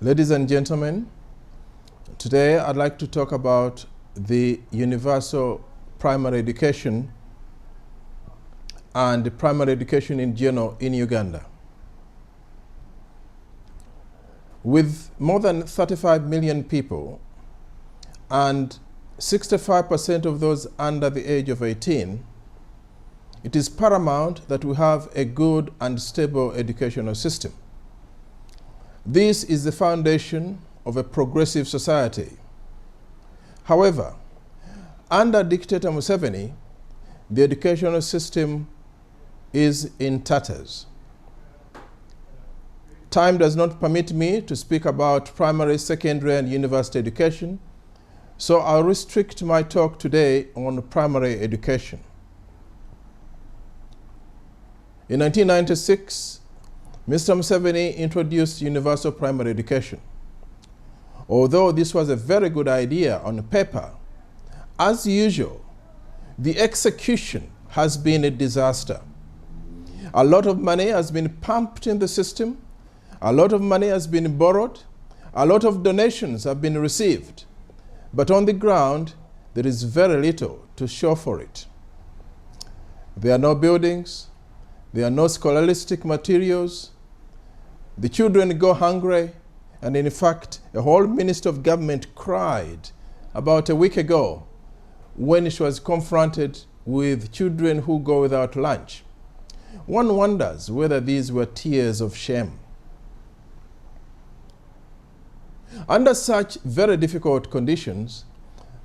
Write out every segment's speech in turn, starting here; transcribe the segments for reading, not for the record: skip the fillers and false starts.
Ladies and gentlemen, today I'd like to talk about the universal primary education and the primary education in general in Uganda. With more than 35 million people and 65% of those under the age of 18, it is paramount that we have a good and stable educational system. This is the foundation of a progressive society. However, under dictator Museveni, the educational system is in tatters. Time does not permit me to speak about primary, secondary, and university education, so I'll restrict my talk today on primary education. In 1996, Mr. Museveni introduced universal primary education. Although this was a very good idea on paper, as usual, the execution has been a disaster. A lot of money has been pumped in the system, a lot of money has been borrowed, a lot of donations have been received, but on the ground, there is very little to show for it. There are no buildings, there are no scholastic materials, the children go hungry, and in fact, a whole Minister of Government cried about a week ago when she was confronted with children who go without lunch. One wonders whether these were tears of shame. Under such very difficult conditions,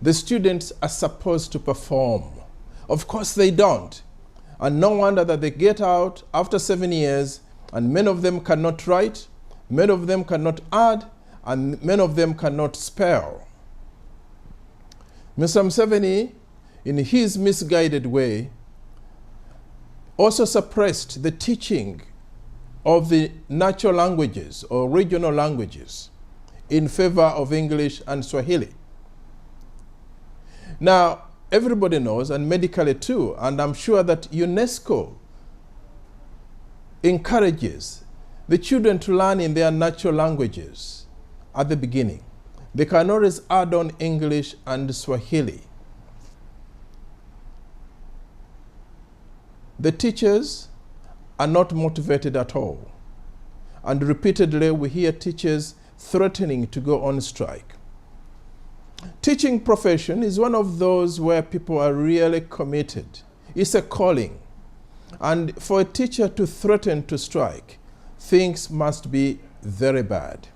the students are supposed to perform. Of course they don't. And no wonder that they get out after 7 years and many of them cannot write, many of them cannot add, and many of them cannot spell. Mr. Museveni, in his misguided way, also suppressed the teaching of the natural languages or regional languages in favor of English and Swahili. Now, everybody knows, and medically too, and I'm sure that UNESCO encourages the children to learn in their natural languages at the beginning. They can always add on English and Swahili. The teachers are not motivated at all. And repeatedly we hear teachers threatening to go on strike. Teaching profession is one of those where people are really committed. It's a calling. And for a teacher to threaten to strike, things must be very bad.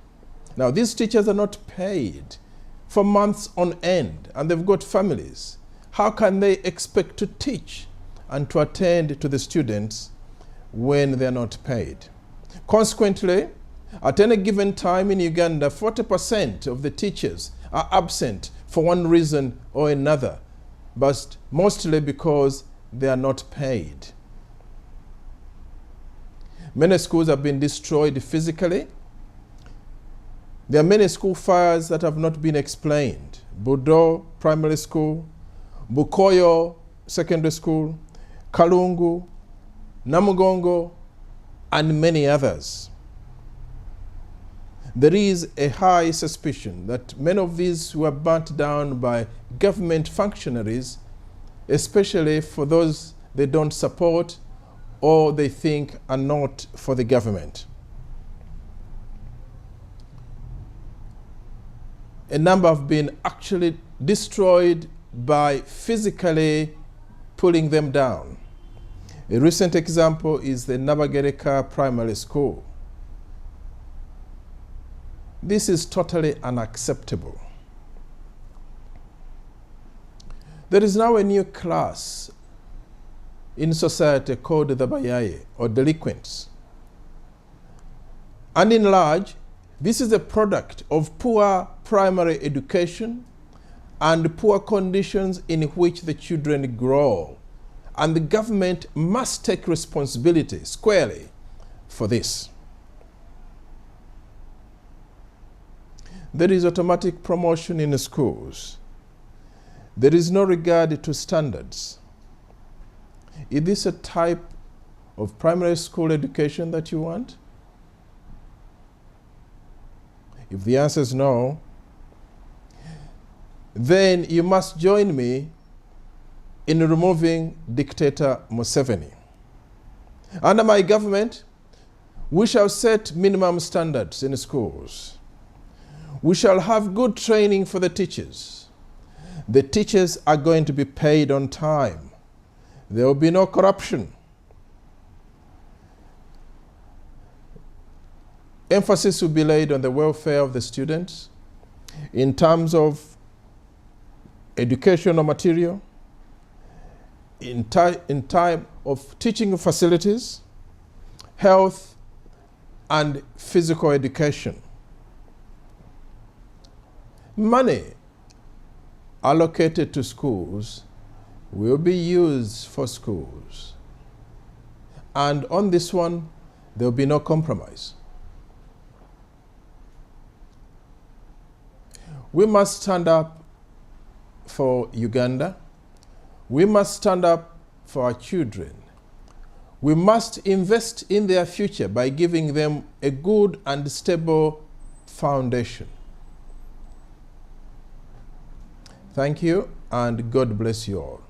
Now, these teachers are not paid for months on end, and they've got families. How can they expect to teach and to attend to the students when they're not paid? Consequently, at any given time in Uganda, 40% of the teachers are absent for one reason or another, but mostly because they are not paid. Many schools have been destroyed physically. There are many school fires that have not been explained. Budo Primary School, Bukoyo Secondary School, Kalungu, Namugongo, and many others. There is a high suspicion that many of these were burnt down by government functionaries, especially for those they don't support or they think are not for the government. A number have been actually destroyed by physically pulling them down. A recent example is the Navage Primary School. This is totally unacceptable. There is now a new class in society called the Bahari, or delinquents. And in large, this is a product of poor primary education and poor conditions in which the children grow. And the government must take responsibility squarely for this. There is automatic promotion in the schools. There is no regard to standards. Is this a type of primary school education that you want? If the answer is no, then you must join me in removing dictator Museveni. Under my government, we shall set minimum standards in schools. We shall have good training for the teachers. The teachers are going to be paid on time. There will be no corruption. Emphasis will be laid on the welfare of the students in terms of educational material, in time of teaching facilities, health, and physical education. Money allocated to schools will be used for schools. And on this one, there will be no compromise. We must stand up for Uganda. We must stand up for our children. We must invest in their future by giving them a good and stable foundation. Thank you, and God bless you all.